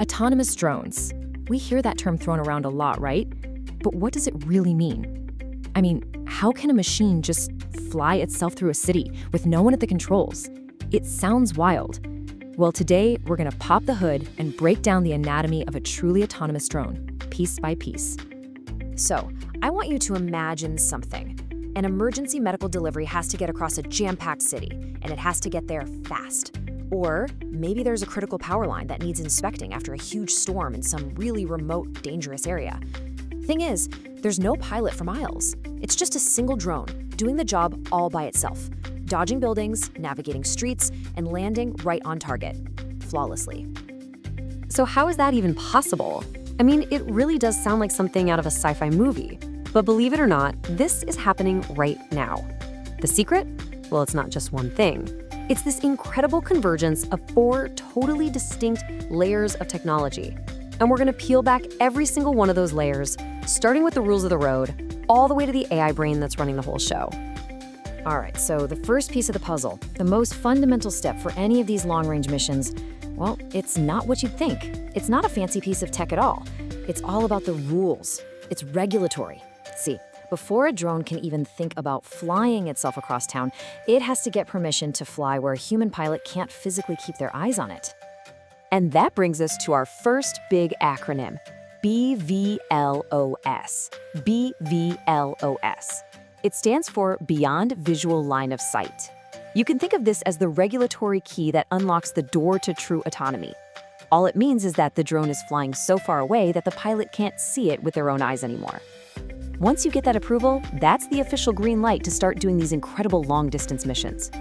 Autonomous drones. We hear that term thrown around a lot, right? But what does it really mean? I mean, how can a machine just fly itself through a city with no one at the controls? It sounds wild. Well, today we're gonna pop the hood and break down the anatomy of a truly autonomous drone, piece by piece. So, I want you to imagine something. An emergency medical delivery has to get across a jam-packed city, and it has to get there fast. Or maybe there's a critical power line that needs inspecting after a huge storm in some really remote, dangerous area. Thing is, there's no pilot for miles. It's just a single drone doing the job all by itself, dodging buildings, navigating streets, and landing right on target, flawlessly. So how is that even possible? I mean, it really does sound like something out of a sci-fi movie. But believe it or not, this is happening right now. The secret? Well, it's not just one thing. It's this incredible convergence of 4 totally distinct layers of technology. And we're gonna peel back every single one of those layers, starting with the rules of the road, all the way to the AI brain that's running the whole show. All right, so the first piece of the puzzle, the most fundamental step for any of these long-range missions, well, it's not what you'd think. It's not a fancy piece of tech at all. It's all about the rules. It's regulatory. See, before a drone can even think about flying itself across town, it has to get permission to fly where a human pilot can't physically keep their eyes on it. And that brings us to our first big acronym, BVLOS. BVLOS. It stands for Beyond Visual Line of Sight. You can think of this as the regulatory key that unlocks the door to true autonomy. All it means is that the drone is flying so far away that the pilot can't see it with their own eyes anymore. Once you get that approval, that's the official green light to start doing these incredible long-distance missions.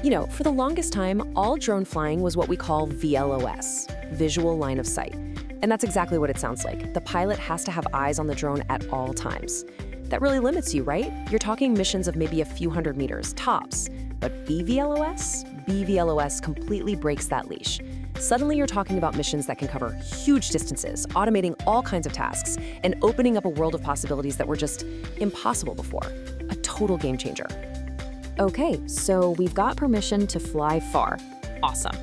You know, for the longest time, all drone flying was what we call VLOS, Visual Line of Sight. And that's exactly what it sounds like. The pilot has to have eyes on the drone at all times. That really limits you, right? You're talking missions of maybe a few hundred meters, tops. But BVLOS completely breaks that leash. Suddenly you're talking about missions that can cover huge distances, automating all kinds of tasks, and opening up a world of possibilities that were just impossible before. A total game changer. Okay, so we've got permission to fly far. Awesome.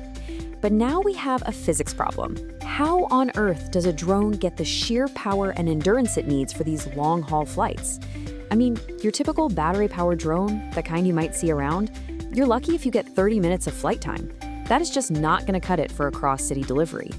But now we have a physics problem. How on earth does a drone get the sheer power and endurance it needs for these long-haul flights? I mean, your typical battery-powered drone, the kind you might see around, you're lucky if you get 30 minutes of flight time. That is just not going to cut it for a cross-city delivery.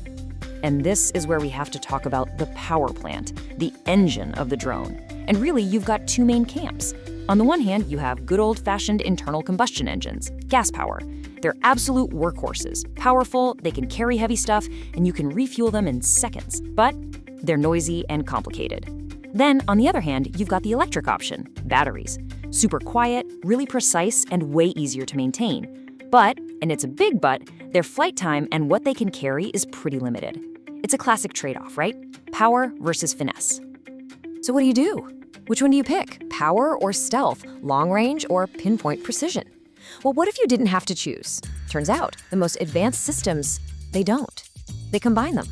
And this is where we have to talk about the power plant, the engine of the drone. And really, you've got 2 main camps. On the one hand, you have good old-fashioned internal combustion engines, gas power. They're absolute workhorses, powerful, they can carry heavy stuff, and you can refuel them in seconds. But they're noisy and complicated. Then, on the other hand, you've got the electric option, batteries. Super quiet, really precise, and way easier to maintain. But, and it's a big but, their flight time and what they can carry is pretty limited. It's a classic trade-off, right? Power versus finesse. So what do you do? Which one do you pick? Power or stealth? Long range or pinpoint precision? Well, what if you didn't have to choose? Turns out, the most advanced systems, they don't. They combine them.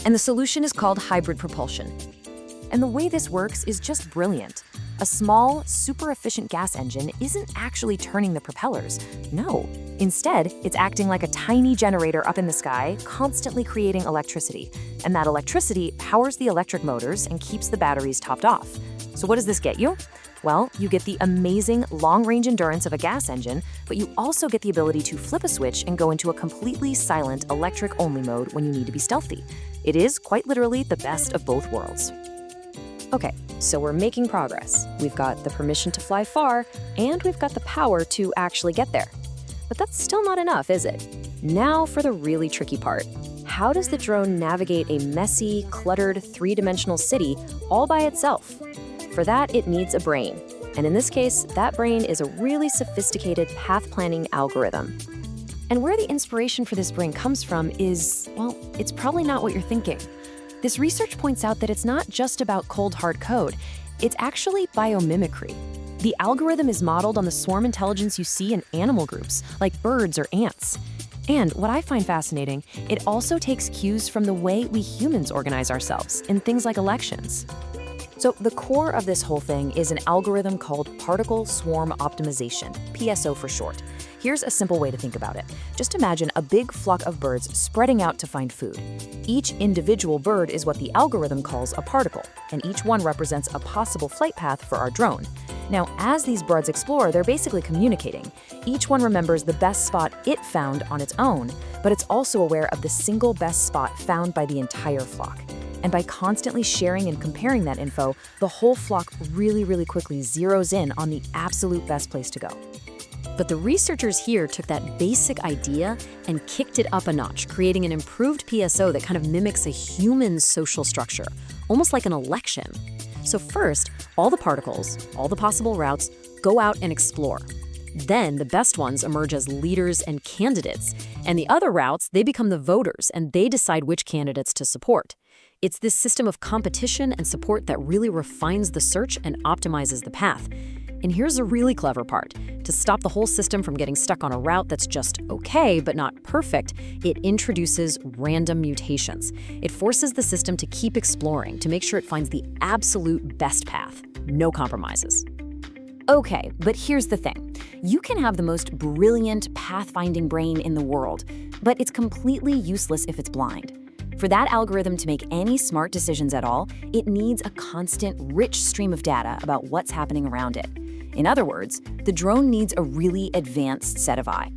And the solution is called hybrid propulsion. And the way this works is just brilliant. A small, super efficient gas engine isn't actually turning the propellers. No. Instead, it's acting like a tiny generator up in the sky, constantly creating electricity. And that electricity powers the electric motors and keeps the batteries topped off. So what does this get you? Well, you get the amazing long-range endurance of a gas engine, but you also get the ability to flip a switch and go into a completely silent electric-only mode when you need to be stealthy. It is, quite literally, the best of both worlds. Okay, so we're making progress. We've got the permission to fly far, and we've got the power to actually get there. But that's still not enough, is it? Now for the really tricky part. How does the drone navigate a messy, cluttered, 3-dimensional city all by itself? For that, it needs a brain. And in this case, that brain is a really sophisticated path planning algorithm. And where the inspiration for this brain comes from is, well, it's probably not what you're thinking. This research points out that it's not just about cold hard code, it's actually biomimicry. The algorithm is modeled on the swarm intelligence you see in animal groups, like birds or ants. And what I find fascinating, it also takes cues from the way we humans organize ourselves in things like elections. So the core of this whole thing is an algorithm called particle swarm optimization, PSO for short. Here's a simple way to think about it. Just imagine a big flock of birds spreading out to find food. Each individual bird is what the algorithm calls a particle, and each one represents a possible flight path for our drone. Now, as these birds explore, they're basically communicating. Each one remembers the best spot it found on its own, but it's also aware of the single best spot found by the entire flock. And by constantly sharing and comparing that info, the whole flock really quickly zeroes in on the absolute best place to go. But the researchers here took that basic idea and kicked it up a notch, creating an improved PSO that kind of mimics a human social structure, almost like an election. So first, all the particles, all the possible routes, go out and explore. Then the best ones emerge as leaders and candidates, and the other routes, they become the voters, and they decide which candidates to support. It's this system of competition and support that really refines the search and optimizes the path. And here's a really clever part. To stop the whole system from getting stuck on a route that's just okay but not perfect, it introduces random mutations. It forces the system to keep exploring to make sure it finds the absolute best path. No compromises. Okay, but here's the thing. You can have the most brilliant pathfinding brain in the world, but it's completely useless if it's blind. For that algorithm to make any smart decisions at all, it needs a constant, rich stream of data about what's happening around it. In other words, the drone needs a really advanced set of eye.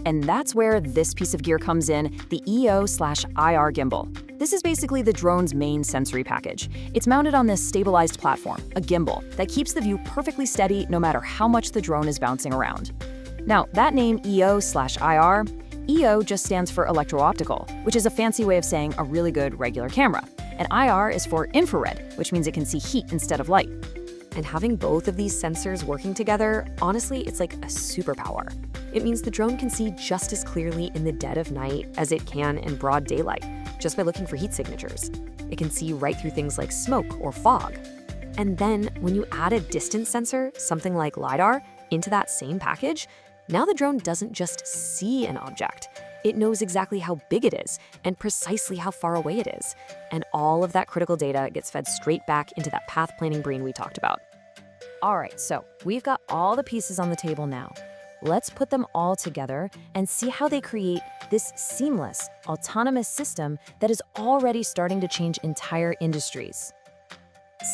And that's where this piece of gear comes in, the EO/IR gimbal. This is basically the drone's main sensory package. It's mounted on this stabilized platform, a gimbal, that keeps the view perfectly steady no matter how much the drone is bouncing around. Now, that name EO/IR, EO just stands for electro-optical, which is a fancy way of saying a really good regular camera. And IR is for infrared, which means it can see heat instead of light. And having both of these sensors working together, honestly, it's like a superpower. It means the drone can see just as clearly in the dead of night as it can in broad daylight, just by looking for heat signatures. It can see right through things like smoke or fog. And then when you add a distance sensor, something like LiDAR, into that same package, now the drone doesn't just see an object. It knows exactly how big it is and precisely how far away it is. And all of that critical data gets fed straight back into that path planning brain we talked about. All right, so we've got all the pieces on the table now. Let's put them all together and see how they create this seamless, autonomous system that is already starting to change entire industries.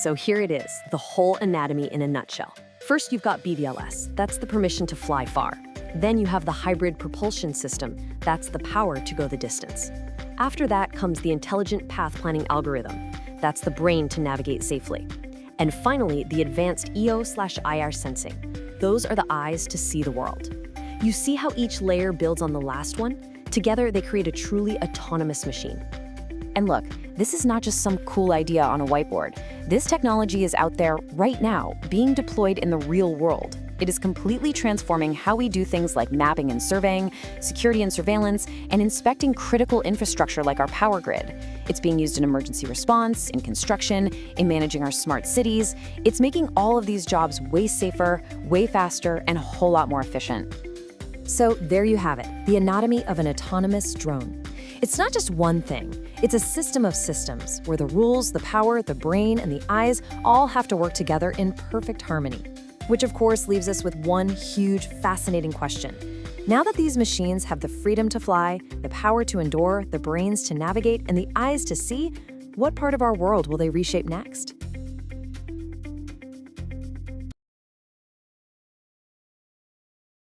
So here it is, the whole anatomy in a nutshell. First, you've got BVLS. That's the permission to fly far. Then you have the hybrid propulsion system. That's the power to go the distance. After that comes the intelligent path planning algorithm. That's the brain to navigate safely. And finally, the advanced EO/IR sensing. Those are the eyes to see the world. You see how each layer builds on the last one? Together, they create a truly autonomous machine. And look, this is not just some cool idea on a whiteboard. This technology is out there right now, being deployed in the real world. It is completely transforming how we do things like mapping and surveying, security and surveillance, and inspecting critical infrastructure like our power grid. It's being used in emergency response, in construction, in managing our smart cities. It's making all of these jobs way safer, way faster, and a whole lot more efficient. So there you have it, the anatomy of an autonomous drone. It's not just one thing. It's a system of systems where the rules, the power, the brain, and the eyes all have to work together in perfect harmony. Which of course leaves us with one huge, fascinating question. Now that these machines have the freedom to fly, the power to endure, the brains to navigate, and the eyes to see, what part of our world will they reshape next?